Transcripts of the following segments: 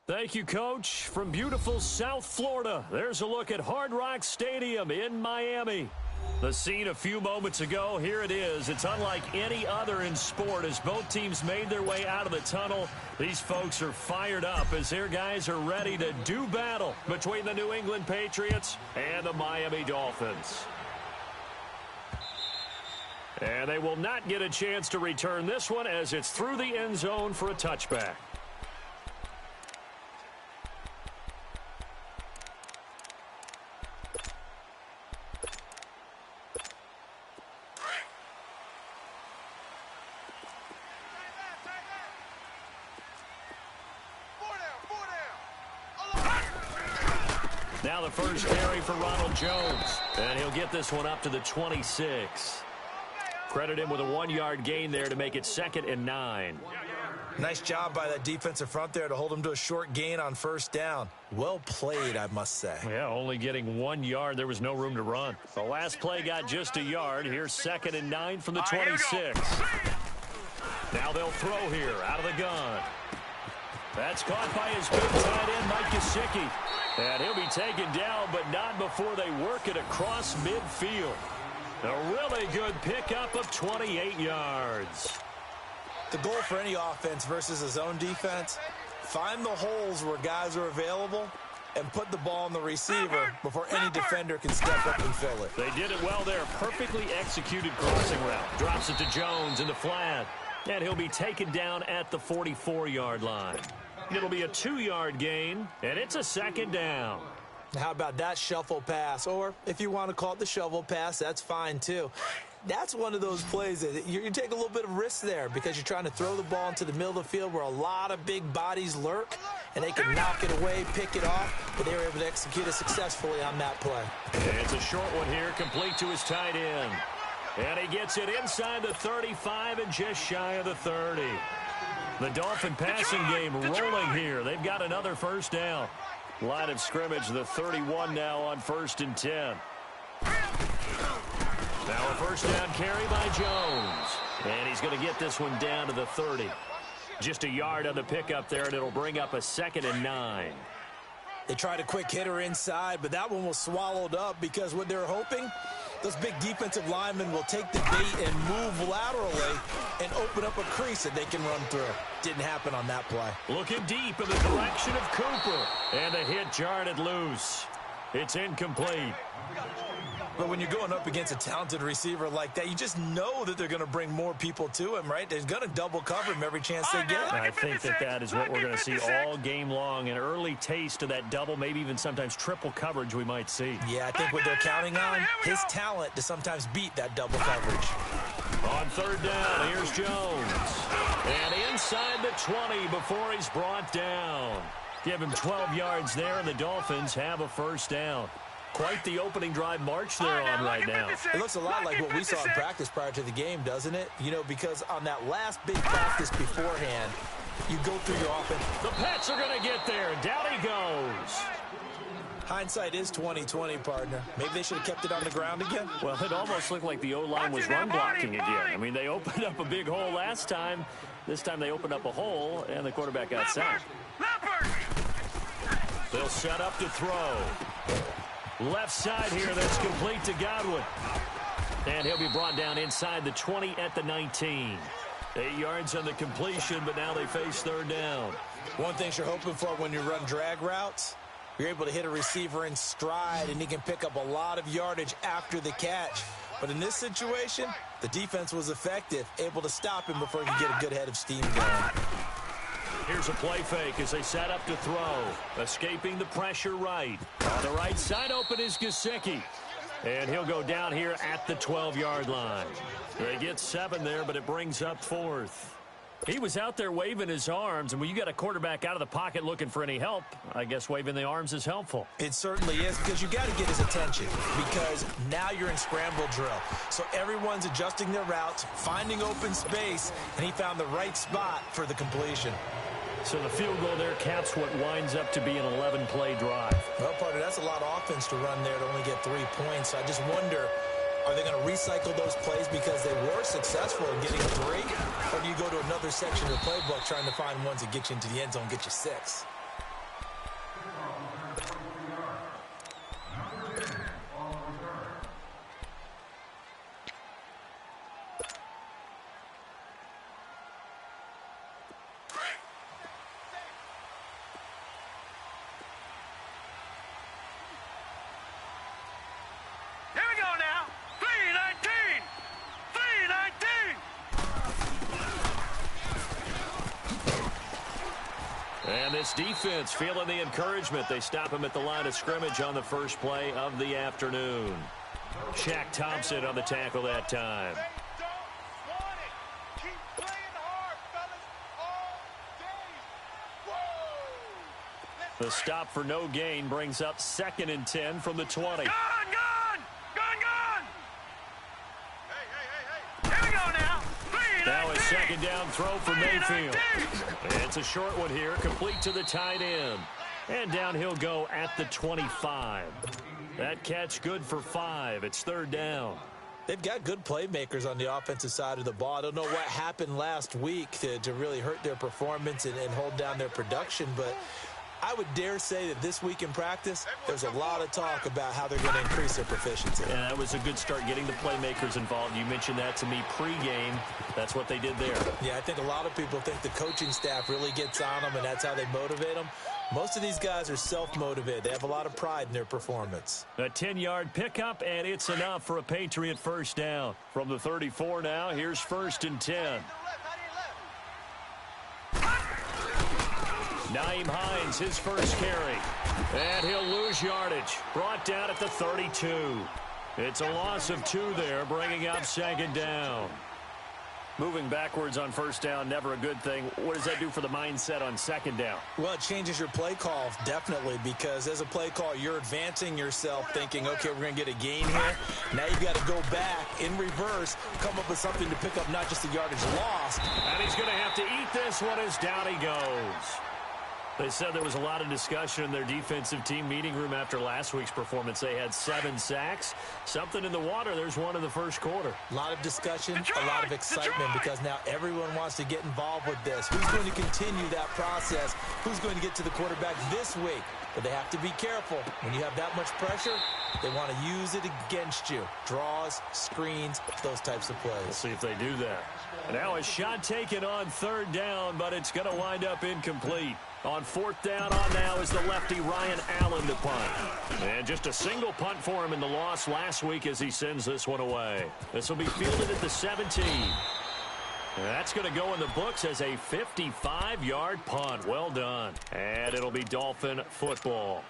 Thank you, Coach. From beautiful South Florida, there's a look at Hard Rock Stadium in Miami. The scene a few moments ago, here it is. It's unlike any other in sport as both teams made their way out of the tunnel. These folks are fired up as their guys are ready to do battle between the New England Patriots and the Miami Dolphins. And they will not get a chance to return this one as it's through the end zone for a touchback. Now the first carry for Ronald Jones. And he'll get this one up to the 26. Credit him with a 1-yard gain there to make it 2nd and 9. Nice job by that defensive front there to hold him to a short gain on first down. Well played, I must say. Yeah, only getting 1 yard. There was no room to run. The last play got just a yard. Here's 2nd and 9 from the 26. Now they'll throw here out of the gun. That's caught by his big tight end, Mike Gesicki. And he'll be taken down, but not before they work it across midfield. A really good pickup of 28 yards. The goal for any offense versus a zone defense, find the holes where guys are available and put the ball on the receiver before any defender can step up and fill it. They did it well there. Perfectly executed crossing route. Drops it to Jones in the flat. And he'll be taken down at the 44-yard line. It'll be a 2-yard gain, and it's a 2nd down. How about that shuffle pass? Or if you want to call it the shovel pass, that's fine too. That's one of those plays that you take a little bit of risk there because you're trying to throw the ball into the middle of the field where a lot of big bodies lurk, and they can knock it away, pick it off, but they were able to execute it successfully on that play. It's a short one here, complete to his tight end. And he gets it inside the 35 and just shy of the 30. The Dolphin passing game rolling here. They've got another first down. Line of scrimmage, the 31 now on 1st and 10. Now a first down carry by Jones. And he's going to get this one down to the 30. Just a yard on the pickup there, and it'll bring up a 2nd and 9. They tried a quick hitter inside, but that one was swallowed up because what they're hoping, those big defensive linemen will take the bait and move laterally and open up a crease that they can run through. Didn't happen on that play. Looking deep in the direction of Cooper. And the hit jarred it loose. It's incomplete. But when you're going up against a talented receiver like that, you just know that they're going to bring more people to him, right? They're going to double cover him every chance they get. I think that is what we're going to see all game long. An early taste of that double, maybe even sometimes triple coverage we might see. Yeah, I think what they're counting on, his talent to sometimes beat that double coverage. On 3rd down, here's Jones. And inside the 20 before he's brought down. Give him 12 yards there, and the Dolphins have a first down. Quite the opening drive march they're on right now. It looks a lot like what we saw in practice prior to the game, doesn't it? You know, because on that last big practice beforehand, you go through your offense. The Pats are going to get there. Down he goes. Hindsight is 20/20, partner. Maybe they should have kept it on the ground again. Well, it almost looked like the O-line was run blocking again. I mean, they opened up a big hole last time. This time they opened up a hole, and the quarterback got sacked. They'll set up to throw. Left side here, that's complete to Godwin. And he'll be brought down inside the 20 at the 19. 8 yards on the completion, but now they face 3rd down. One thing you're hoping for when you run drag routes, you're able to hit a receiver in stride, and he can pick up a lot of yardage after the catch. But in this situation, the defense was effective, able to stop him before he could get a good head of steam going. Here's a play fake as they set up to throw. Escaping the pressure right. On the right side open is Gesicki. And he'll go down here at the 12-yard line. They get 7 there, but it brings up 4th. He was out there waving his arms, and when you got a quarterback out of the pocket looking for any help, I guess waving the arms is helpful. It certainly is, because you got to get his attention, because now you're in scramble drill. So everyone's adjusting their routes, finding open space, and he found the right spot for the completion. So the field goal there caps what winds up to be an 11-play drive. Well, partner, that's a lot of offense to run there to only get 3 points. So I just wonder, are they going to recycle those plays because they were successful in getting 3? Or do you go to another section of the playbook trying to find ones that get you into the end zone, get you 6? And this defense feeling the encouragement. They stop him at the line of scrimmage on the first play of the afternoon. Shaq Thompson on the tackle that time. The stop for no gain brings up 2nd and 10 from the 20. Gone! Here we go now. Now a 2nd down throw for Mayfield. It's a short one here, complete to the tight end. And down he'll go at the 25. That catch good for 5. It's 3rd down. They've got good playmakers on the offensive side of the ball. I don't know what happened last week to really hurt their performance and hold down their production, but I would dare say that this week in practice, there's a lot of talk about how they're going to increase their proficiency. Yeah, that was a good start getting the playmakers involved. You mentioned that to me pregame. That's what they did there. Yeah, I think a lot of people think the coaching staff really gets on them, and that's how they motivate them. Most of these guys are self-motivated. They have a lot of pride in their performance. A 10-yard pickup, and it's enough for a Patriot first down. From the 34 now, here's 1st and 10. Nyheim Hines, his first carry. And he'll lose yardage. Brought down at the 32. It's a loss of 2 there, bringing up 2nd down. Moving backwards on first down, never a good thing. What does that do for the mindset on 2nd down? Well, it changes your play call, definitely, because as a play call, you're advancing yourself thinking, okay, we're going to get a gain here. Now you've got to go back in reverse, come up with something to pick up not just the yardage lost. And he's going to have to eat this one as down he goes. They said there was a lot of discussion in their defensive team meeting room after last week's performance. They had 7 sacks. Something in the water. There's one in the first quarter. A lot of discussion, a lot of excitement, because now everyone wants to get involved with this. Who's going to continue that process? Who's going to get to the quarterback this week? But they have to be careful. When you have that much pressure, they want to use it against you. Draws, screens, those types of plays. We'll see if they do that. Now a shot taken on 3rd down, but it's going to wind up incomplete. On 4th down on now is the lefty Ryan Allen to punt. And just a single punt for him in the loss last week as he sends this one away. This will be fielded at the 17. That's going to go in the books as a 55-yard punt. Well done. And it'll be Dolphin football.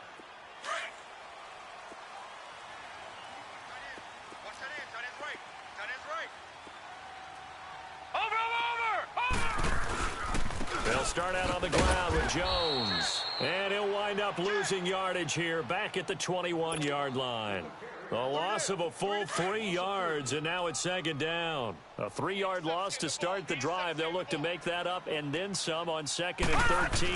They'll start out on the ground with Jones. And he'll wind up losing yardage here back at the 21-yard line. A loss of a full 3 yards, and now it's 2nd down. A 3-yard loss to start the drive. They'll look to make that up and then some on 2nd and 13.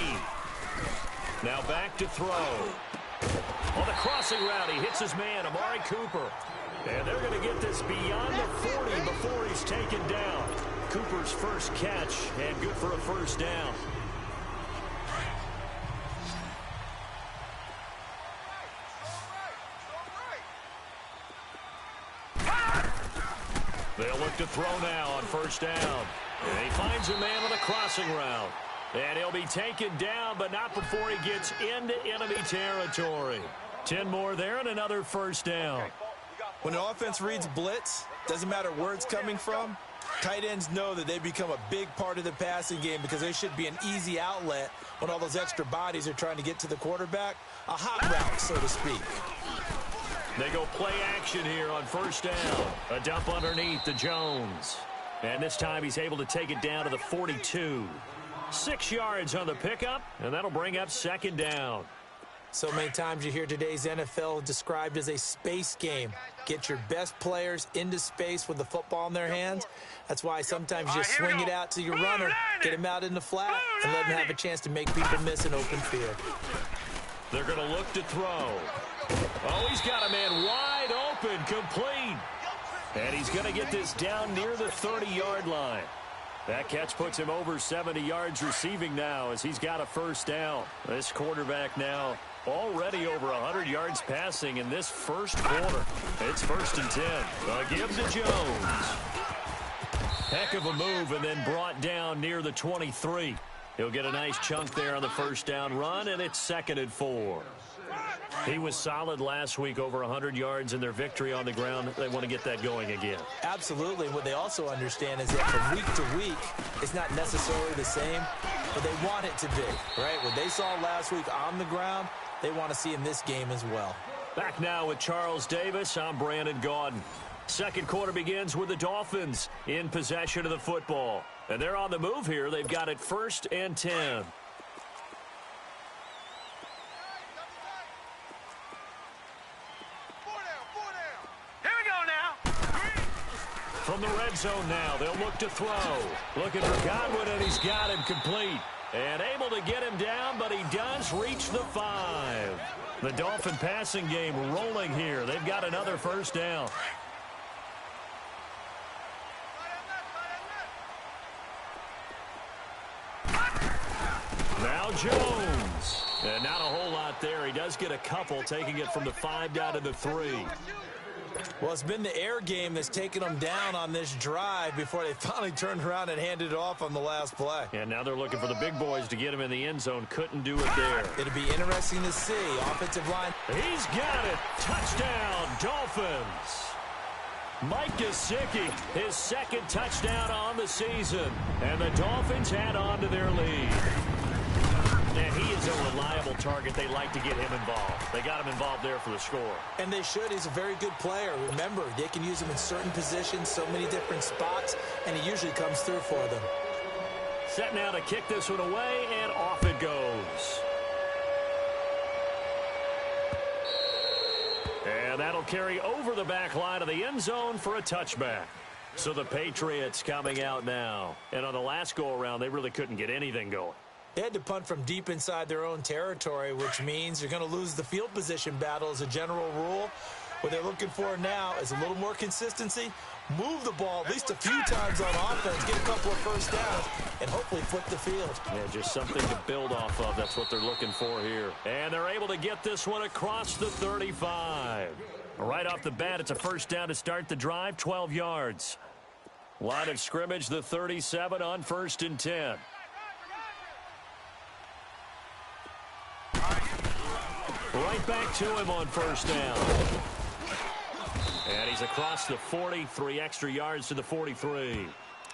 Now back to throw. On the crossing route, he hits his man, Amari Cooper. And they're going to get this beyond the 40 before he's taken down. Cooper's first catch, and good for a first down. They'll look to throw now on first down. And he finds a man on the crossing route. And he'll be taken down, but not before he gets into enemy territory. 10 more there and another first down. When an offense reads blitz, doesn't matter where it's coming from, tight ends know that they become a big part of the passing game because they should be an easy outlet when all those extra bodies are trying to get to the quarterback. A hot route, so to speak. They go play action here on first down. A dump underneath to Jones. And this time he's able to take it down to the 42. 6 yards on the pickup, and that'll bring up 2nd down. So many times you hear today's NFL described as a space game. Get your best players into space with the football in their hands. That's why sometimes you just swing it out to your runner, get him out in the flat, and let him have a chance to make people miss an open field. They're going to look to throw. Oh, he's got a man wide open, complete. And he's going to get this down near the 30-yard line. That catch puts him over 70 yards receiving now as he's got a first down. This quarterback now already over 100 yards passing in this first quarter. It's 1st and 10. A give to Jones. Heck of a move, and then brought down near the 23. He'll get a nice chunk there on the first down run, and it's 2nd and 4. He was solid last week, over 100 yards in their victory on the ground. They want to get that going again. Absolutely. What they also understand is that from week to week, it's not necessarily the same. but they want it to be, right? What they saw last week on the ground, they want to see in this game as well. Back now with Charles Davis. I'm Brandon Gaudin. Second quarter begins with the Dolphins in possession of the football. And they're on the move here. They've got it 1st and 10. Here we go now. From the red zone now, they'll look to throw. Looking for Godwin, and he's got him complete. And able to get him down, but he does reach the 5. The Dolphin passing game rolling here. They've got another first down. Now Jones. And not a whole lot there. He does get a couple, taking it from the 5 down to the 3. Well, it's been the air game that's taken them down on this drive before they finally turned around and handed it off on the last play. And now they're looking for the big boys to get him in the end zone. Couldn't do it there. It'll be interesting to see. Offensive line. He's got it. Touchdown, Dolphins. Mike Gesicki, his second touchdown on the season. And the Dolphins add on to their lead. And he is a reliable target. They like to get him involved. They got him involved there for the score. And they should. He's a very good player. Remember, they can use him in certain positions, so many different spots, and he usually comes through for them. Set now to kick this one away, and off it goes. And that'll carry over the back line of the end zone for a touchback. So the Patriots coming out now. And on the last go-around, they really couldn't get anything going. They had to punt from deep inside their own territory, which means you're going to lose the field position battle as a general rule. What they're looking for now is a little more consistency, move the ball at least a few times on offense, get a couple of first downs, and hopefully flip the field. Yeah, just something to build off of. That's what they're looking for here. And they're able to get this one across the 35. Right off the bat, it's a first down to start the drive, 12 yards. Line of scrimmage, the 37 on 1st and 10. Right back to him on first down. And he's across the 40, 3 extra yards to the 43.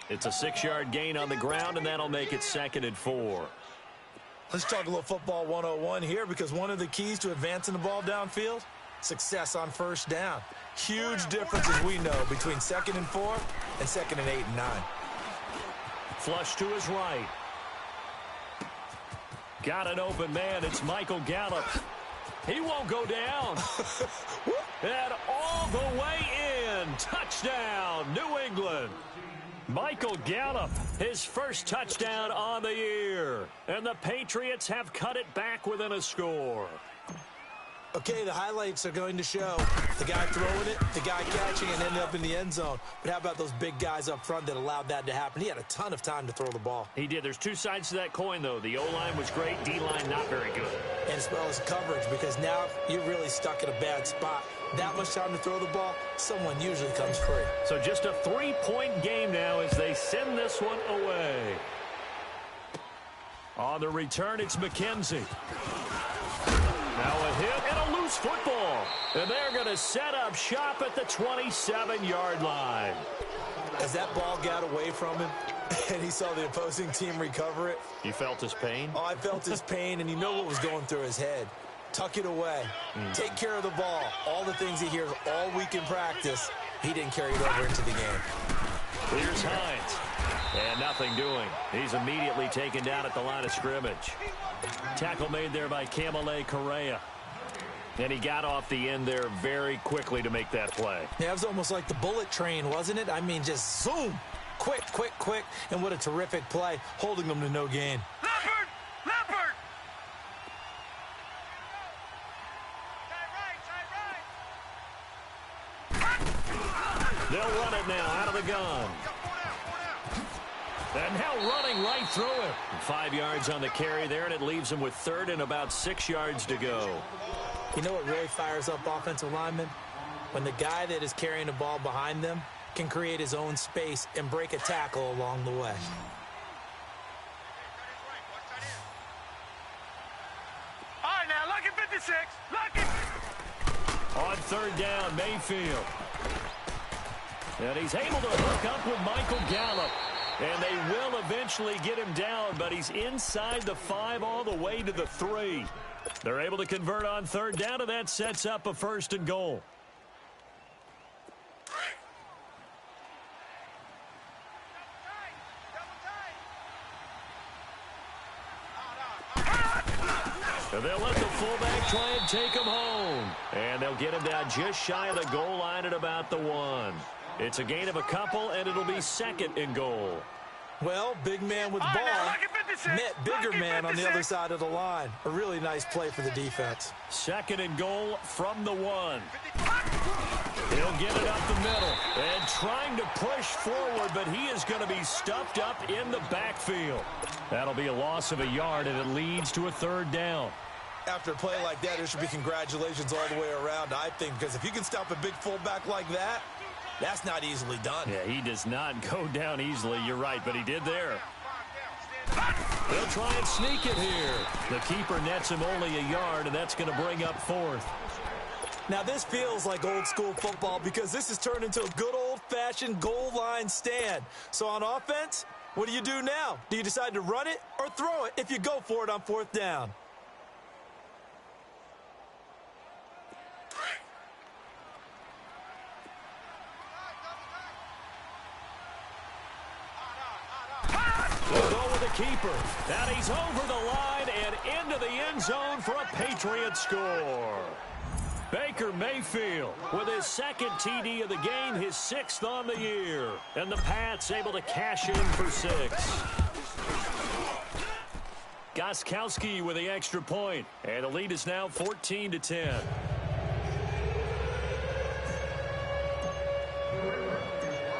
It's a 6-yard gain on the ground, and that'll make it 2nd and 4. Let's talk a little football 101 here, because one of the keys to advancing the ball downfield, success on first down. Huge difference, as we know, between 2nd and 4 and 2nd and 8 and 9. Flush to his right. Got an open man. It's Michael Gallup. He won't go down. And all the way in. Touchdown, New England. Michael Gallup, his first touchdown on the year. And the Patriots have cut it back within a score. Okay, the highlights are going to show the guy throwing it, the guy catching it, and ended up in the end zone. But how about those big guys up front that allowed that to happen? He had a ton of time to throw the ball. He did. There's two sides to that coin, though. The O-line was great, D-line not very good. And as well as coverage, because now you're really stuck in a bad spot. That much time to throw the ball, someone usually comes free. So just a 3-point game now as they send this one away. On the return, it's McKenzie. Now a hit and a loose football. And they're going to set up shop at the 27-yard line. As that ball got away from him and he saw the opposing team recover it. You felt his pain? Oh, I felt his pain, and you know what was going through his head. Tuck it away. Take care of the ball. All the things he hears all week in practice, he didn't carry it over into the game. Here's Hines. And nothing doing. He's immediately taken down at the line of scrimmage. Tackle made there by Kamale Correa. And he got off the end there very quickly to make that play. Yeah, it was almost like the bullet train, wasn't it? I mean, just zoom. Quick, quick, quick. And what a terrific play, holding them to no gain. Leopard! Leopard! They'll run it now out of the gun. And now running right through it. 5 yards on the carry there, and it leaves him with 3rd and about 6 yards to go. You know what really fires up offensive linemen? When the guy that is carrying the ball behind them can create his own space and break a tackle along the way. All right, now, lucky 56. Lucky. On 3rd down, Mayfield. And he's able to hook up with Michael Gallup. And they will eventually get him down, but he's inside the 5 all the way to the 3. They're able to convert on third down, and that sets up a 1st and goal. And they'll let the fullback try and take him home. And they'll get him down just shy of the goal line at about the 1. It's a gain of a couple, and it'll be 2nd and goal. Well, big man with the ball met bigger man on the other side of the line. A really nice play for the defense. 2nd and goal from the 1. He'll get it up the middle and trying to push forward, but he is going to be stuffed up in the backfield. That'll be a loss of a yard, and it leads to a 3rd down. After a play like that, there should be congratulations all the way around, I think, because if you can stop a big fullback like that, that's not easily done. Yeah, he does not go down easily. You're right, but he did there. They'll try and sneak it here. The keeper nets him only a yard, and that's going to bring up 4th. Now, this feels like old-school football because this has turned into a good old-fashioned goal line stand. So on offense, what do you do now? Do you decide to run it or throw it if you go for it on 4th down? We'll go with the keeper. And he's over the line and into the end zone for a Patriot score. Baker Mayfield with his 2nd TD of the game, his 6th on the year. And the Pats able to cash in for 6. Gostkowski with the extra point. And the lead is now 14-10.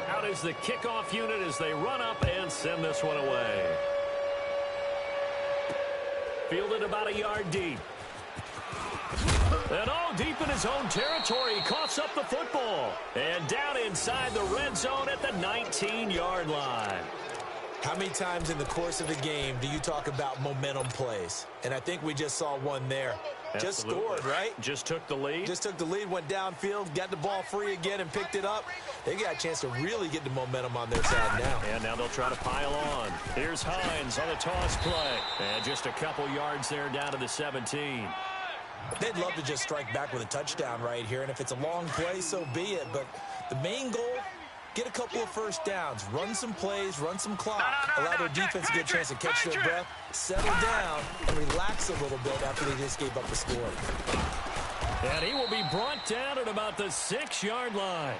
Out is the kickoff unit as they run up and send this one away. Fielded about a yard deep. And all deep in his own territory, he coughs up the football. And down inside the red zone at the 19-yard line. How many times in the course of the game do you talk about momentum plays? And I think we just saw one there. Absolutely. Just scored, right? Just took the lead. Just took the lead, went downfield, got the ball free again and picked it up. They got a chance to really get the momentum on their side now. And now they'll try to pile on. Here's Hines on the toss play. And just a couple yards there down to the 17. They'd love to just strike back with a touchdown right here, and if it's a long play, so be it. But the main goal, get a couple of 1st downs, run some plays, run some clock, allow their defense to get a chance to catch their breath, settle down, and relax a little bit after they just gave up the score. And he will be brought down at about the 6-yard line.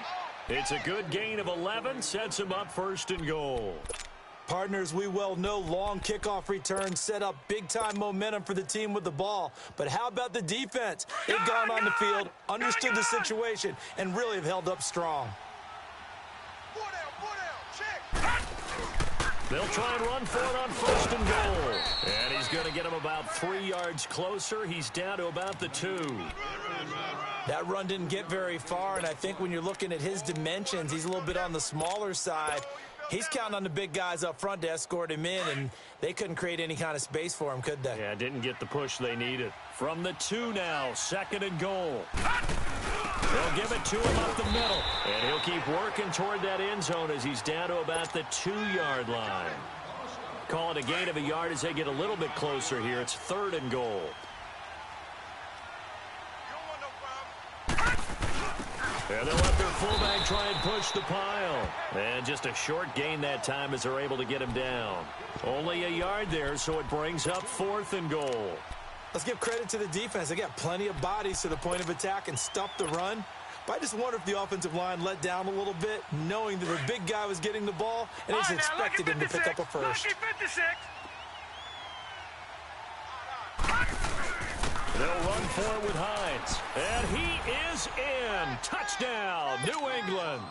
It's a good gain of 11, sets him up 1st and goal. Partners, we well know long kickoff returns set up big-time momentum for the team with the ball. But how about the defense? They've gone on the field, understood the situation, and really have held up strong. They'll try and run for it on 1st and goal. And he's going to get him about 3 yards closer. He's down to about the 2. That run didn't get very far, and I think when you're looking at his dimensions, he's a little bit on the smaller side. He's counting on the big guys up front to escort him in, and they couldn't create any kind of space for him, could they? Yeah, didn't get the push they needed. From the 2 now, 2nd and goal. They'll give it to him up the middle, and he'll keep working toward that end zone as he's down to about the 2-yard line. Call it a gain of a yard as they get a little bit closer here. It's 3rd and goal. And they'll let their fullback try and push the pile. And just a short gain that time as they're able to get him down. Only a yard there, so it brings up 4th and goal. Let's give credit to the defense. They got plenty of bodies to the point of attack and stuffed the run. But I just wonder if the offensive line let down a little bit, knowing that the big guy was getting the ball, and they just expected him to pick up a first. They'll run for it with Hines. And he is in. Touchdown, New England.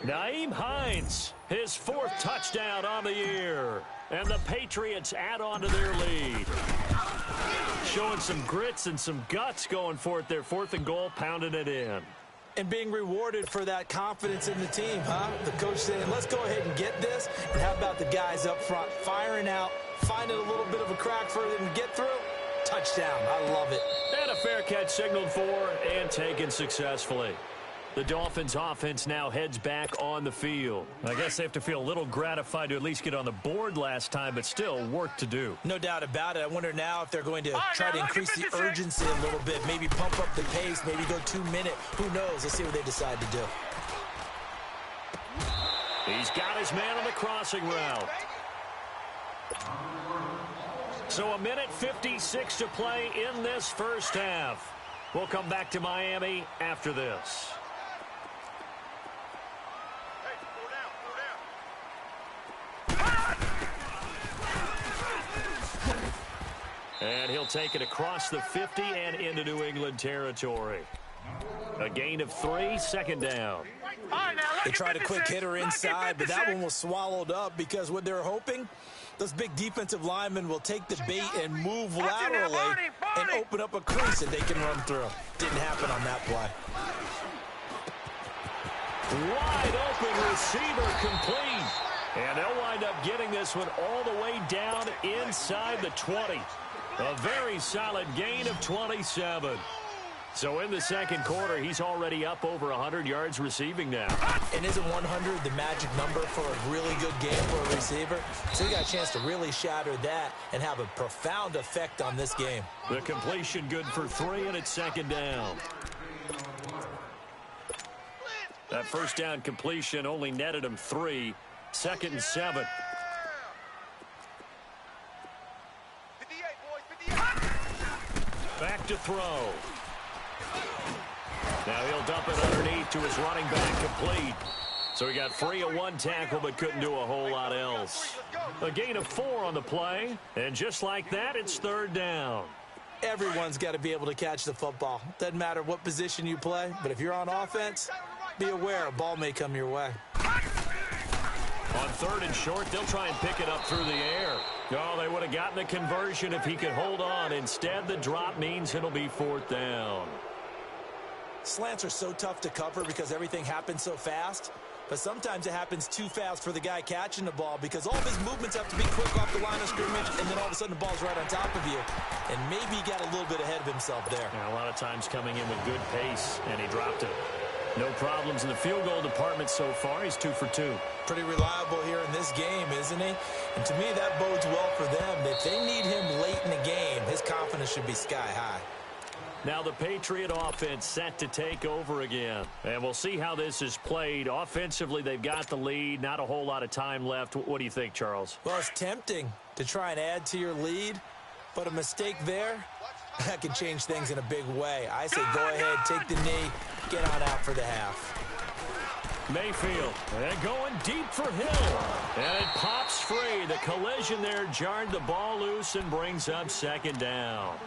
Nyheim Hines, his 4th touchdown on the year. And the Patriots add on to their lead. Showing some grits and some guts going for it there. 4th and goal, pounding it in. And being rewarded for that confidence in the team, huh? The coach saying, let's go ahead and get this. And how about the guys up front firing out, finding a little bit of a crack for them to get through? Touchdown. I love it. And a fair catch signaled for and taken successfully. The Dolphins offense now heads back on the field. I guess they have to feel a little gratified to at least get on the board last time, but still work to do. No doubt about it. I wonder now if they're going to try to increase the urgency a little bit, maybe pump up the pace, maybe go 2 minute. Who knows? Let's see what they decide to do. He's got his man on the crossing route. So 1:56 to play in this first half. We'll come back to Miami after this. And he'll take it across the 50 and into New England territory. A gain of 3, second down. They tried a quick hitter inside, but that one was swallowed up because what they're hoping, those big defensive linemen will take the bait and move laterally and open up a crease that they can run through. Didn't happen on that play. Wide open receiver complete. And they'll wind up getting this one all the way down inside the 20. A very solid gain of 27. So in the second quarter, he's already up over 100 yards receiving now. And isn't 100 the magic number for a really good game for a receiver? So he got a chance to really shatter that and have a profound effect on this game. The completion good for 3, and it's second down. That first down completion only netted him 3. Second and 7. Back to throw. Now he'll dump it underneath to his running back, complete. So he got free of 1 tackle but couldn't do a whole lot else. A gain of 4 on the play, and just like that, it's third down. Everyone's got to be able to catch the football. Doesn't matter what position you play, but if you're on offense, be aware a ball may come your way. On third and short, they'll try and pick it up through the air. Oh, they would have gotten the conversion if he could hold on. Instead, the drop means it'll be fourth down. Slants are so tough to cover because everything happens so fast. But sometimes it happens too fast for the guy catching the ball because all of his movements have to be quick off the line of scrimmage, and then all of a sudden the ball's right on top of you. And maybe he got a little bit ahead of himself there. Yeah, a lot of times coming in with good pace, and he dropped it. No problems in the field goal department so far. He's 2 for 2. Pretty reliable here in this game, isn't he? And to me, that bodes well for them. If they need him late in the game, his confidence should be sky high. Now the Patriot offense set to take over again. And we'll see how this is played. Offensively, they've got the lead. Not a whole lot of time left. What do you think, Charles? Well, it's tempting to try and add to your lead, but a mistake there, that can change things in a big way. I say go ahead, take the knee, get on out for the half. Mayfield, and going deep for Hill. And it pops free. The collision there jarred the ball loose and brings up second down.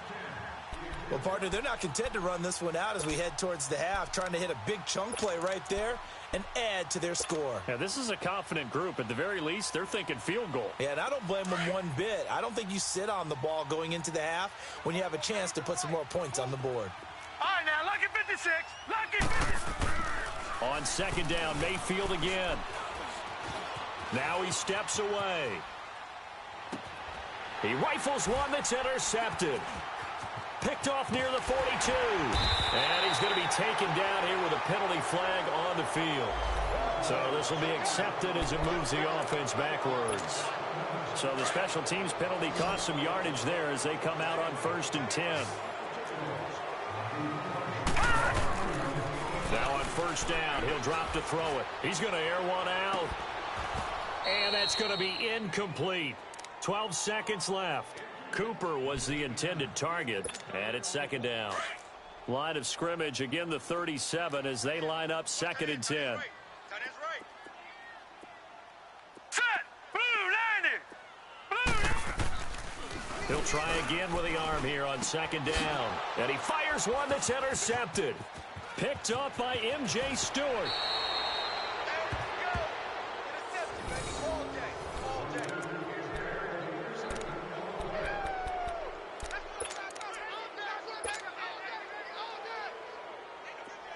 Well, partner, they're not content to run this one out as we head towards the half, trying to hit a big chunk play right there and add to their score. Yeah, this is a confident group. At the very least, they're thinking field goal. Yeah, and I don't blame them one bit. I don't think you sit on the ball going into the half when you have a chance to put some more points on the board. All right, now, lucky 56. Lucky 56. On second down, Mayfield again. Now he steps away. He rifles one that's intercepted. Picked off near the 42. And he's going to be taken down here with a penalty flag on the field. So this will be accepted as it moves the offense backwards. So the special teams penalty cost some yardage there as they come out on 1st and 10. Now on 1st down, he'll drop to throw it. He's going to air one out. And that's going to be incomplete. 12 seconds left. Cooper was the intended target, and it's second down. Line of scrimmage, again the 37 as they line up 2nd and 10. Set! Blue 90! Blue! He'll try again with the arm here on 2nd down. And he fires one that's intercepted. Picked up by M.J. Stewart.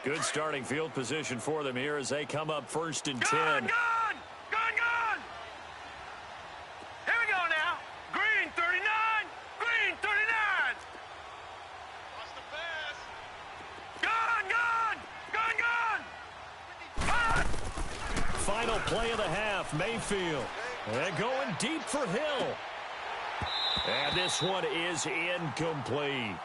Good starting field position for them here as they come up 1st and 10. Gone! Here we go now. Green 39. Green 39. Lost the pass. Gone! play of the half, Mayfield. And going deep for Hill. And this one is incomplete.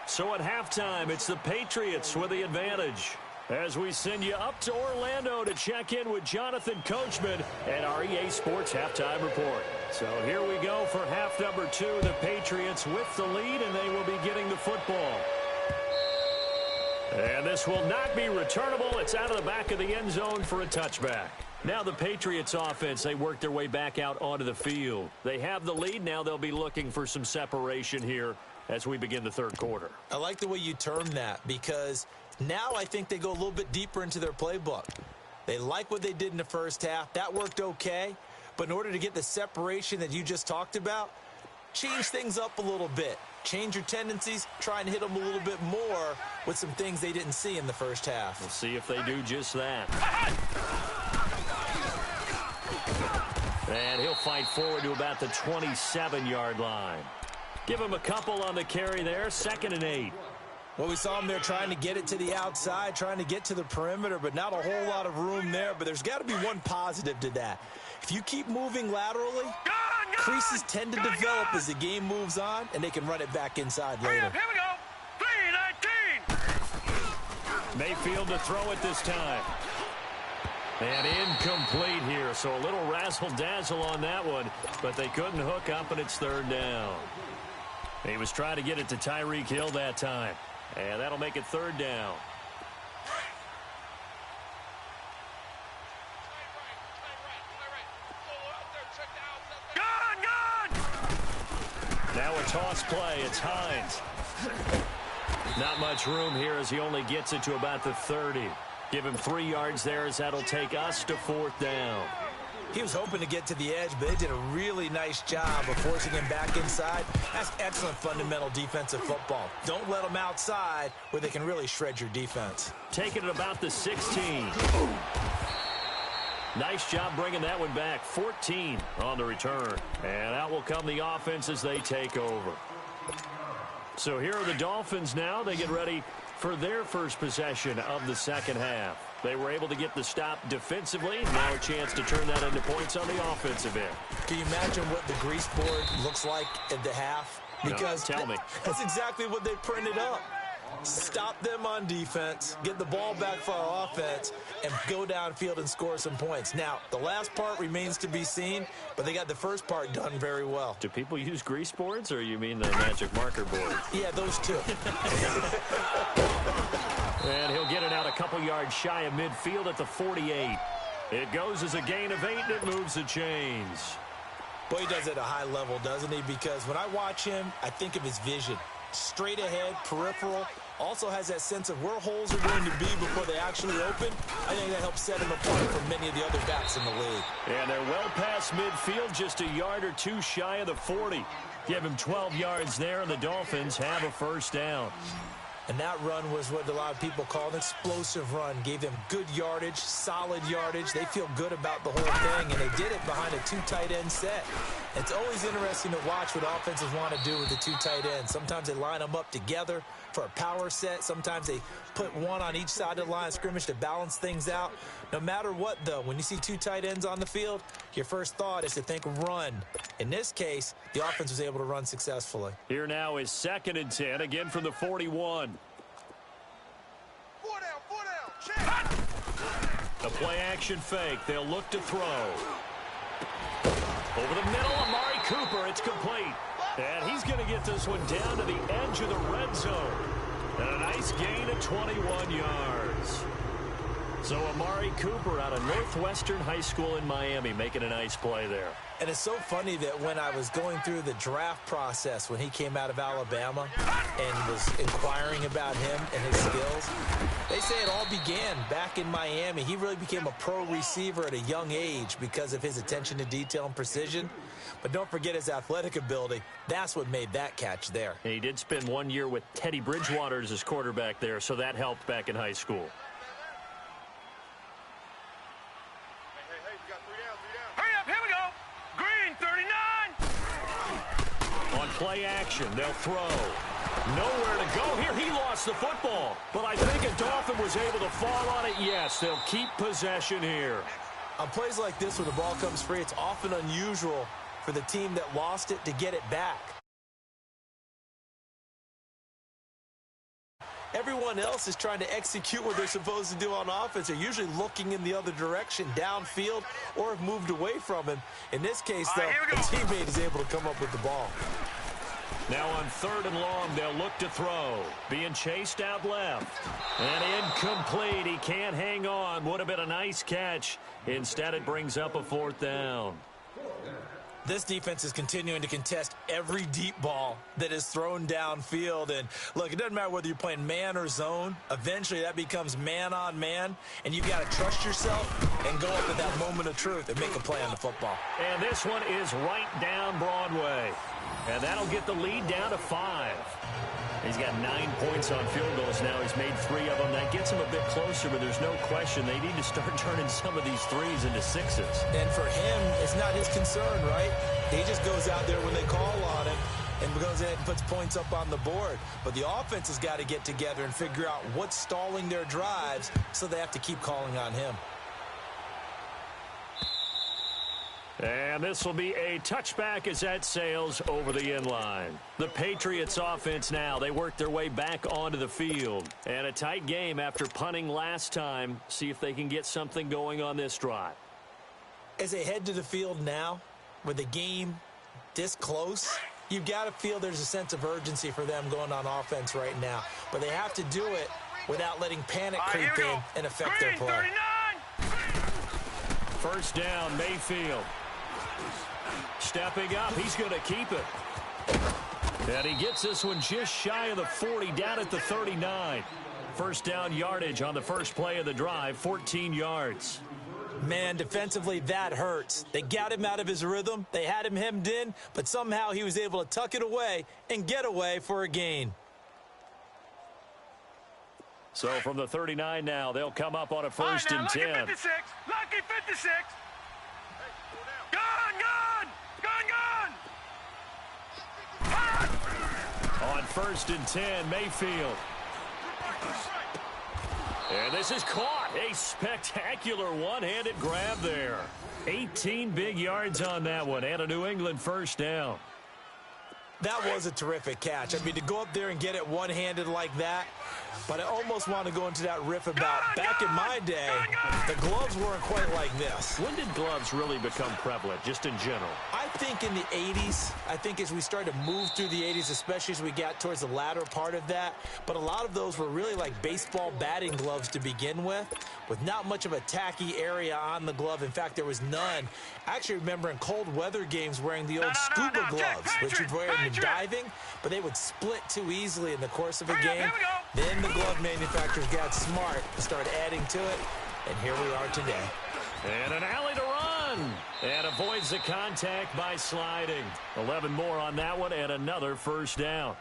So at halftime, it's the Patriots with the advantage. As we send you up to Orlando to check in with Jonathan Coachman and our EA Sports Halftime Report. So here we go for half number 2. The Patriots with the lead, and they will be getting the football. And this will not be returnable. It's out of the back of the end zone for a touchback. Now the Patriots offense, they work their way back out onto the field. They have the lead. Now they'll be looking for some separation here as we begin the third quarter. I like the way you term that, because now I think they go a little bit deeper into their playbook. They like what they did in the first half. That worked okay. But in order to get the separation that you just talked about, change things up a little bit. Change your tendencies, try and hit them a little bit more with some things they didn't see in the first half. We'll see if they do just that. And he'll fight forward to about the 27-yard line. Give him a couple on the carry there, 2nd and 8. Well, we saw him there trying to get it to the outside, trying to get to the perimeter, but not a whole lot of room there. But there's got to be one positive to that. If you keep moving laterally, creases tend to develop as the game moves on, and they can run it back inside later. Here we go. 3-19. Mayfield to throw it this time. And incomplete here, so a little razzle-dazzle on that one, but they couldn't hook up, and it's 3rd down. He was trying to get it to Tyreek Hill that time, and that'll make it 3rd down. Now a toss play. It's Hines. Not much room here as he only gets it to about the 30. Give him 3 yards there as that'll take us to 4th down. He was hoping to get to the edge, but they did a really nice job of forcing him back inside. That's excellent fundamental defensive football. Don't let them outside where they can really shred your defense. Taking it about the 16. Nice job bringing that one back. 14 on the return. And out will come the offense as they take over. So here are the Dolphins now. They get ready for their first possession of the second half. They were able to get the stop defensively. Now a chance to turn that into points on the offensive end. Can you imagine what the grease board looks like at the half? Because no, tell me. That's exactly what they printed up. Stop them on defense, get the ball back for our offense, and go downfield and score some points. Now, the last part remains to be seen, but they got the first part done very well. Do people use grease boards, or you mean the magic marker board? Yeah, those two. And he'll get it out a couple yards shy of midfield at the 48. It goes as a gain of 8, and it moves the chains. Boy, he does it at a high level, doesn't he? Because when I watch him, I think of his vision. Straight ahead, peripheral. Also has that sense of where holes are going to be before they actually open. I think that helps set him apart from many of the other backs in the league. And they're well past midfield, just a yard or two shy of the 40. Give him 12 yards there, and the Dolphins have a first down. And that run was what a lot of people call an explosive run. Gave them good yardage, solid yardage. They feel good about the whole thing, and they did it behind a 2 tight end set. It's always interesting to watch what offenses want to do with the 2 tight ends. Sometimes they line them up together for a power set. Sometimes they put one on each side of the line of scrimmage to balance things out. No matter what, though, when you see 2 tight ends on the field, your first thought is to think run. In this case, the offense was able to run successfully. Here now is 2nd and 10, again from the 41. 4 down, check. A play-action fake. They'll look to throw. Over the middle, Amari Cooper. It's complete. And he's going to get this one down to the edge of the red zone. And a nice gain of 21 yards. So Amari Cooper out of Northwestern High School in Miami making a nice play there. And it's so funny that when I was going through the draft process when he came out of Alabama and was inquiring about him and his skills, they say it all began back in Miami. He really became a pro receiver at a young age because of his attention to detail and precision. But don't forget his athletic ability. That's what made that catch there. And he did spend 1 year with Teddy Bridgewater as his quarterback there, so that helped back in high school. Play action. They'll throw. Nowhere to go here. He lost the football. But I think a Dolphin was able to fall on it. Yes, they'll keep possession here. On plays like this, when the ball comes free, it's often unusual for the team that lost it to get it back. Everyone else is trying to execute what they're supposed to do on offense. They're usually looking in the other direction, downfield, or have moved away from him. In this case, though, a teammate is able to come up with the ball. Now on 3rd and long, they'll look to throw. Being chased out left. And incomplete. He can't hang on. Would have been a nice catch. Instead, it brings up a 4th down. This defense is continuing to contest every deep ball that is thrown downfield. And, look, it doesn't matter whether you're playing man or zone. Eventually, that becomes man-on-man, and you've got to trust yourself and go up at that moment of truth and make a play on the football. And this one is right down Broadway. And that'll get the lead down to 5. He's got 9 points on field goals now. He's made 3 of them. That gets him a bit closer, but there's no question they need to start turning some of these threes into 6s. And for him, it's not his concern, right? He just goes out there when they call on him and goes ahead and puts points up on the board. But the offense has got to get together and figure out what's stalling their drives, so they have to keep calling on him. And this will be a touchback as that sails over the inline. The Patriots offense now, they work their way back onto the field. And a tight game after punting last time. See if they can get something going on this drive. As they head to the field now, with the game this close, you've got to feel there's a sense of urgency for them going on offense right now. But they have to do it without letting panic creep in and affect their play. 1st down, Mayfield. Stepping up, he's going to keep it. And he gets this one just shy of the 40, down at the 39. 1st down yardage on the first play of the drive, 14 yards. Man, defensively, that hurts. They got him out of his rhythm. They had him hemmed in, but somehow he was able to tuck it away and get away for a gain. So from the 39 now, they'll come up on a 1st and 10. Lucky 56. Lucky 56. Gun. On 1st and 10, Mayfield. And this is caught. A spectacular one-handed grab there. 18 big yards on that one, and a New England 1st down. That was a terrific catch. I mean, to go up there and get it one-handed like that, but I almost want to go into that riff about back in my day, the gloves weren't quite like this. When did gloves really become prevalent, just in general? I think in the 80s. I think as we started to move through the 80s, especially as we got towards the latter part of that. But a lot of those were really like baseball batting gloves to begin with not much of a tacky area on the glove. In fact, there was none. I actually remember in cold weather games wearing the old scuba gloves, which you'd wear in diving, but they would split too easily in the course of a game. Then the glove manufacturers got smart and started adding to it, and here we are today. And an alley to run, and avoids the contact by sliding. 11 more on that one, and another 1st down.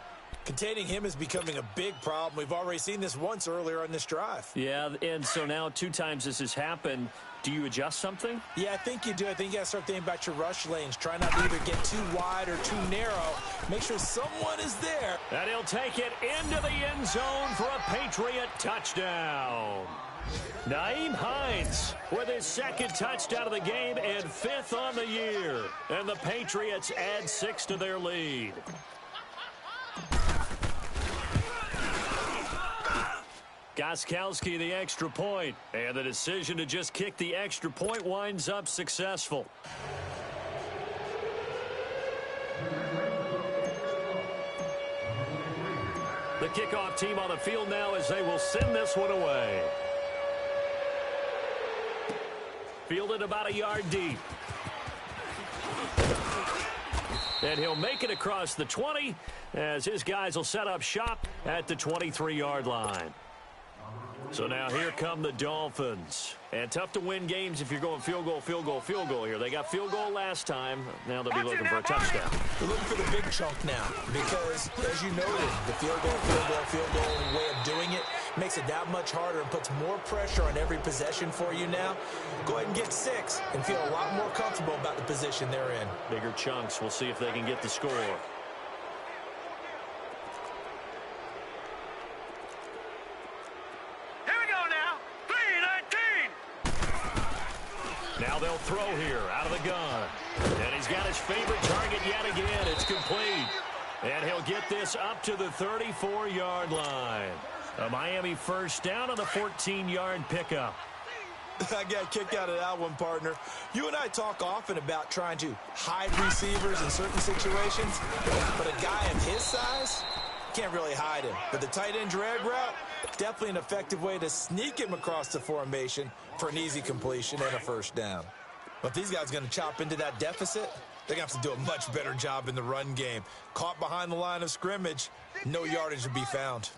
Containing him is becoming a big problem. We've already seen this once earlier on this drive. Yeah, and so now 2 times this has happened. Do you adjust something? Yeah, I think you do. I think you got to start thinking about your rush lanes. Try not to either get too wide or too narrow. Make sure someone is there. And he'll take it into the end zone for a Patriot touchdown. Nyheim Hines with his 2nd touchdown of the game and 5th on the year. And the Patriots add 6 to their lead. Gostkowski the extra point, and the decision to just kick the extra point winds up successful. The kickoff team on the field now as they will send this one away. Fielded about a yard deep. And he'll make it across the 20 as his guys will set up shop at the 23-yard line. So now here come the Dolphins. And tough to win games if you're going field goal here. They got field goal last time. Now they'll be looking for a touchdown. They're looking for the big chunk now because, as you noted, the field goal way of doing it makes it that much harder and puts more pressure on every possession for you now. Go ahead and get 6 and feel a lot more comfortable about the position they're in. Bigger chunks. We'll see if they can get the score. Now they'll throw here out of the gun. And he's got his favorite target yet again. It's complete. And he'll get this up to the 34-yard line. A Miami first down on the 14-yard pickup. I got a kick out of that one, partner. You and I talk often about trying to hide receivers in certain situations, but a guy of his size can't really hide him. But the tight end drag route, definitely an effective way to sneak him across the formation for an easy completion and a first down. But these guys are going to chop into that deficit. They're going to have to do a much better job in the run game. Caught behind the line of scrimmage, no yardage to be found.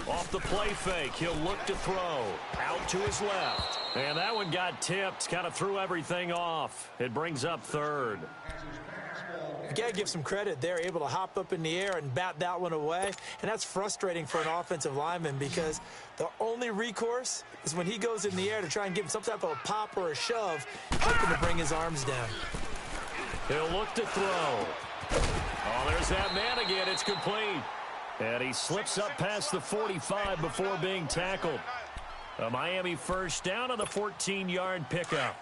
Off the play fake, he'll look to throw. Out to his left. And that one got tipped, kind of threw everything off. It brings up third. You got to give some credit. They're able to hop up in the air and bat that one away. And that's frustrating for an offensive lineman because the only recourse is when he goes in the air to try and give him some type of a pop or a shove, hoping to bring his arms down. He'll look to throw. Oh, there's that man again. It's complete. And he slips up past the 45 before being tackled. A Miami first down on the 14-yard pickup.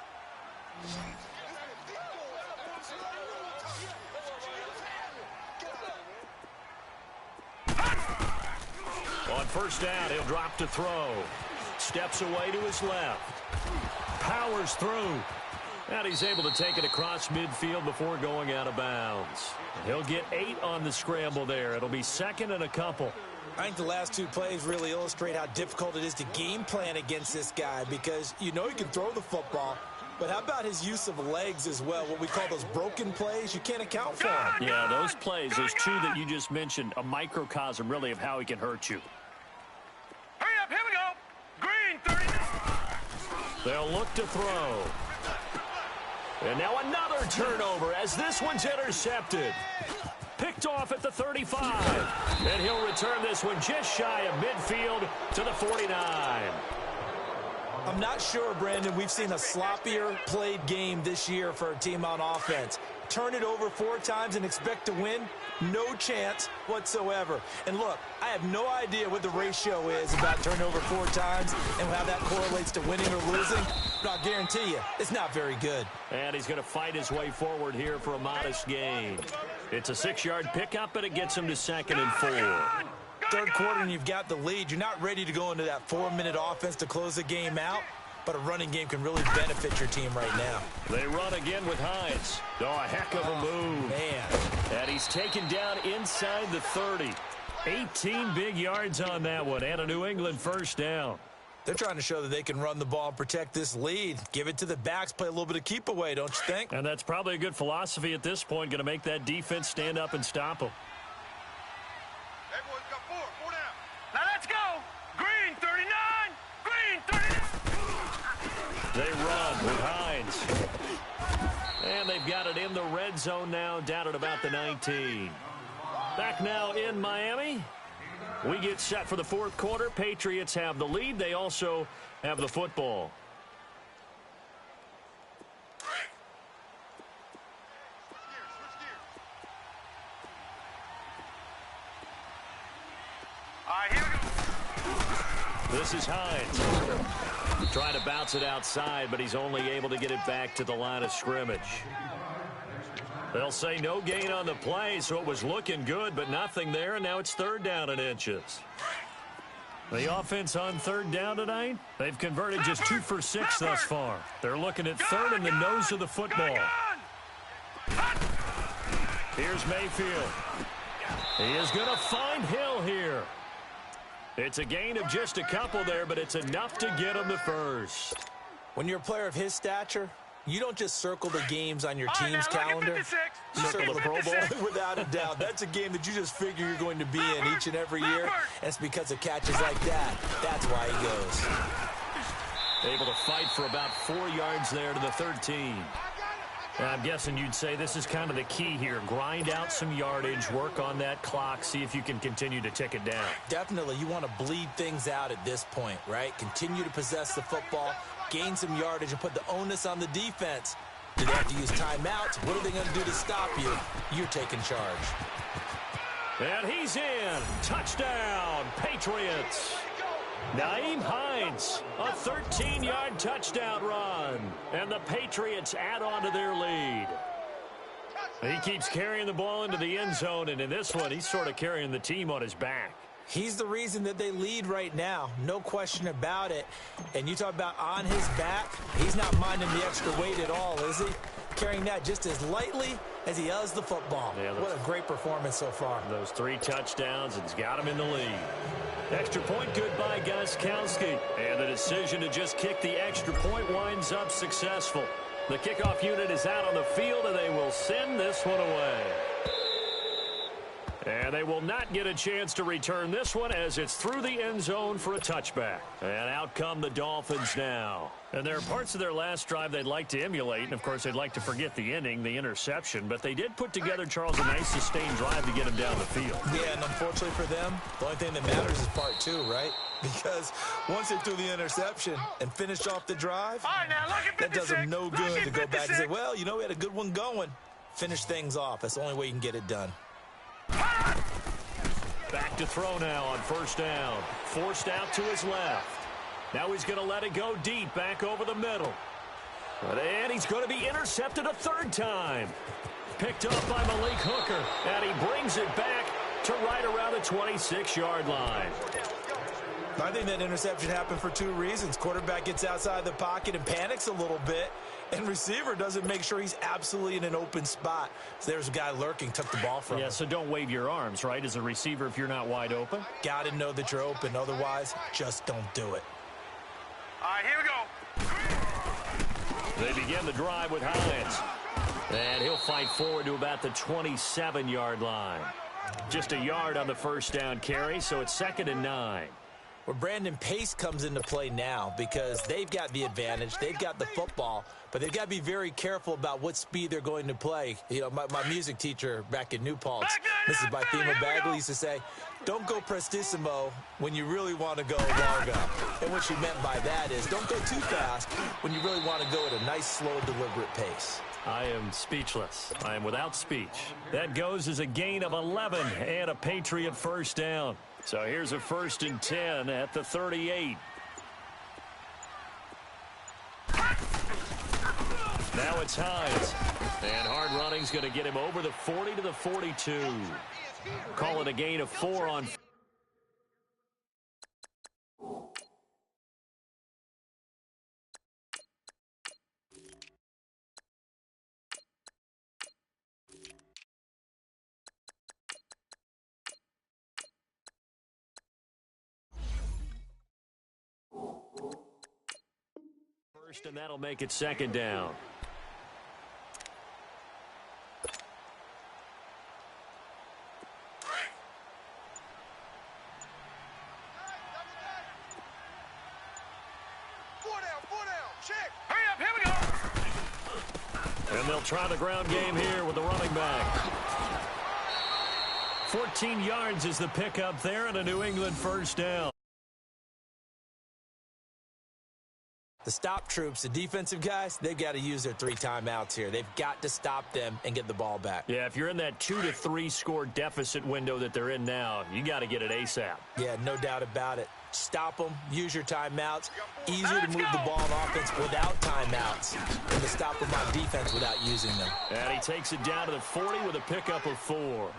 On first down, he'll drop to throw. Steps away to his left. Powers through. And he's able to take it across midfield before going out of bounds. He'll get 8 on the scramble there. It'll be second and a couple. I think the last two plays really illustrate how difficult it is to game plan against this guy because you know he can throw the football, but how about his use of legs as well, what we call those broken plays? You can't account for them. Yeah, those plays, those two that you just mentioned, a microcosm really of how he can hurt you. Hurry up, here we go. Green, 30. They'll look to throw. And now another turnover as this one's intercepted. Picked off at the 35. And he'll return this one just shy of midfield to the 49. I'm not sure, Brandon, we've seen a sloppier played game this year for a team on offense. Turn it over 4 times and expect to win? No chance whatsoever. And look, I have no idea what the ratio is about turnover 4 times and how that correlates to winning or losing. But I'll guarantee you, it's not very good. And he's going to fight his way forward here for a modest gain. It's a 6-yard pickup, and it gets him to second and 4. Third quarter and you've got the lead. You're not ready to go into that 4-minute offense to close the game out, but a running game can really benefit your team right now. They run again with Hines. Oh, a heck of a move. Man. And he's taken down inside the 30. 18 big yards on that one, and a New England first down. They're trying to show that they can run the ball and protect this lead. Give it to the backs, play a little bit of keep away, don't you think? And that's probably a good philosophy at this point, going to make that defense stand up and stop them. Hey, boys, got 4 down. Now let's go. Green, 39. Green, 39. They run with Hines. And they've got it in the red zone now, down at about the 19. Back now in Miami. We get set for the fourth quarter. Patriots have the lead. They also have the football. All right, here we go. This is Hines. Trying to bounce it outside, but he's only able to get it back to the line of scrimmage. They'll say no gain on the play, so it was looking good, but nothing there, and now it's third down and inches. The offense on third down tonight, they've converted just 2 for 6 thus far. They're looking at third in the nose of the football. Here's Mayfield. He is going to find Hill here. It's a gain of just a couple there, but it's enough to get him to first. When you're a player of his stature, you don't just circle the games on your team's calendar. You circle the Pro Bowl without a doubt. That's a game that you just figure you're going to be in each and every year, and it's because of catches like that. That's why he goes. Able to fight for about 4 yards there to the 13. And I'm guessing you'd say this is kind of the key here. Grind out some yardage, work on that clock, see if you can continue to tick it down. Definitely. You want to bleed things out at this point, right? Continue to possess the football, gain some yardage, and put the onus on the defense. Do they have to use timeouts? What are they going to do to stop you? You're taking charge. And he's in. Touchdown, Patriots. Nyheim Hines, a 13-yard touchdown run. And the Patriots add on to their lead. He keeps carrying the ball into the end zone, and in this one, he's sort of carrying the team on his back. He's the reason that they lead right now. No question about it. And you talk about on his back, he's not minding the extra weight at all, is he? Carrying that just as lightly as he does the football. Yeah, what a great performance so far. Those 3 touchdowns, it's got him in the lead. Extra point good by Gostkowski. And the decision to just kick the extra point winds up successful. The kickoff unit is out on the field, and they will send this one away. And they will not get a chance to return this one as it's through the end zone for a touchback. And out come the Dolphins now. And there are parts of their last drive they'd like to emulate. And, of course, they'd like to forget the inning, the interception. But they did put together, Charles, a nice sustained drive to get him down the field. Yeah, and unfortunately for them, the only thing that matters is part 2, right? Because once they threw the interception and finished off the drive, that does them no good to go back and say, well, you know, we had a good one going. Finish things off. That's the only way you can get it done. Back to throw now on first down. Forced out to his left. Now he's going to let it go deep back over the middle. And he's going to be intercepted a third time. Picked up by Malik Hooker. And he brings it back to right around the 26-yard line. I think that interception happened for 2 reasons. Quarterback gets outside the pocket and panics a little bit, and receiver doesn't make sure he's absolutely in an open spot. So there's a guy lurking, took the ball from him. Yeah, so don't wave your arms, right, as a receiver if you're not wide open? Got to know that you're open. Otherwise, just don't do it. All right, here we go. They begin the drive with Hines. And he'll fight forward to about the 27-yard line. Just a yard on the first down carry, so it's 2nd and 9. Well, Brandon, pace comes into play now because they've got the advantage. They've got the football, but they've got to be very careful about what speed they're going to play. You know, my music teacher back in New Paltz, Mrs. Bythema Bagley, used to say, don't go prestissimo when you really want to go largo. And what she meant by that is don't go too fast when you really want to go at a nice, slow, deliberate pace. I am speechless. I am without speech. That goes as a gain of 11 and a Patriot first down. So here's a 1st and 10 at the 38. Now it's Hines. And hard running's going to get him over the 40 to the 42. Call it a gain of 4 on. And that'll make it 2nd down. Four down, check. Hurry up, here we go. And they'll try the ground game here with the running back. 14 yards is the pickup there and a New England first down. The stop troops, the defensive guys, they've got to use their 3 timeouts here. They've got to stop them and get the ball back. Yeah, if you're in that 2 to 3 score deficit window that they're in now, you got to get it ASAP. Yeah, no doubt about it. Stop them, use your timeouts. Easier to move the ball on offense without timeouts than to stop them on defense without using them. And he takes it down to the 40 with a pickup of 4.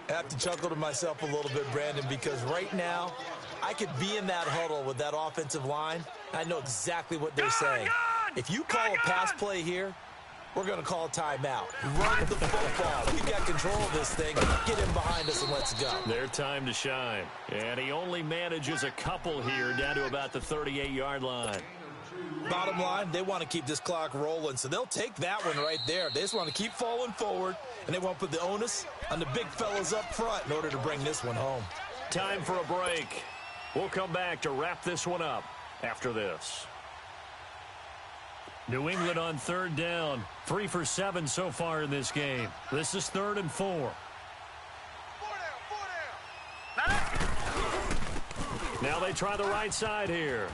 I have to chuckle to myself a little bit, Brandon, because right now I could be in that huddle with that offensive line. I know exactly what they're saying. If you call a pass play here, we're going to call a timeout. Run the football. We've got control of this thing. Get him behind us and let's go. Their time to shine. And he only manages a couple here down to about the 38-yard line. Bottom line, they want to keep this clock rolling, so they'll take that one right there. They just want to keep falling forward, and they want to put the onus on the big fellas up front in order to bring this one home. Time for a break. We'll come back to wrap this one up after this. New England on 3rd down. 3 for 7 so far in this game. This is 3rd and 4. Four down. Now they try the right side here.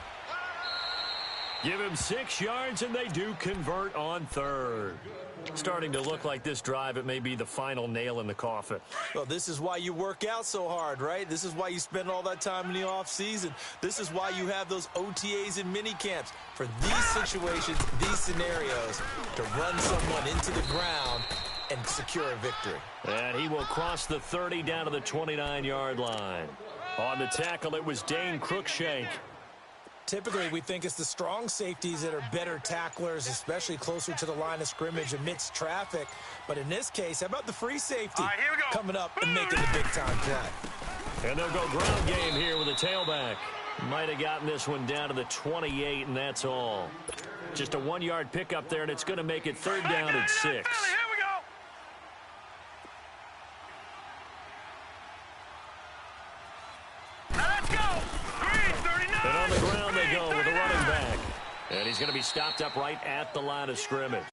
Give him 6 yards, and they do convert on third. Starting to look like this drive, it may be the final nail in the coffin. Well, this is why you work out so hard, right? This is why you spend all that time in the offseason. This is why you have those OTAs and mini camps. For these situations, these scenarios, to run someone into the ground and secure a victory. And he will cross the 30 down to the 29-yard line. On the tackle, it was Dane Cruikshank. Typically, we think it's the strong safeties that are better tacklers, especially closer to the line of scrimmage amidst traffic. But in this case, how about the free safety here we go. coming up and making the big-time play? And they'll go ground game here with a tailback. Might have gotten this one down to the 28, and that's all. Just a 1-yard pickup there, and it's going to make it 3rd down and 6. Here we go. Now let's go. Green 39. And on the ground they go with a running back. And he's going to be stopped up right at the line of scrimmage.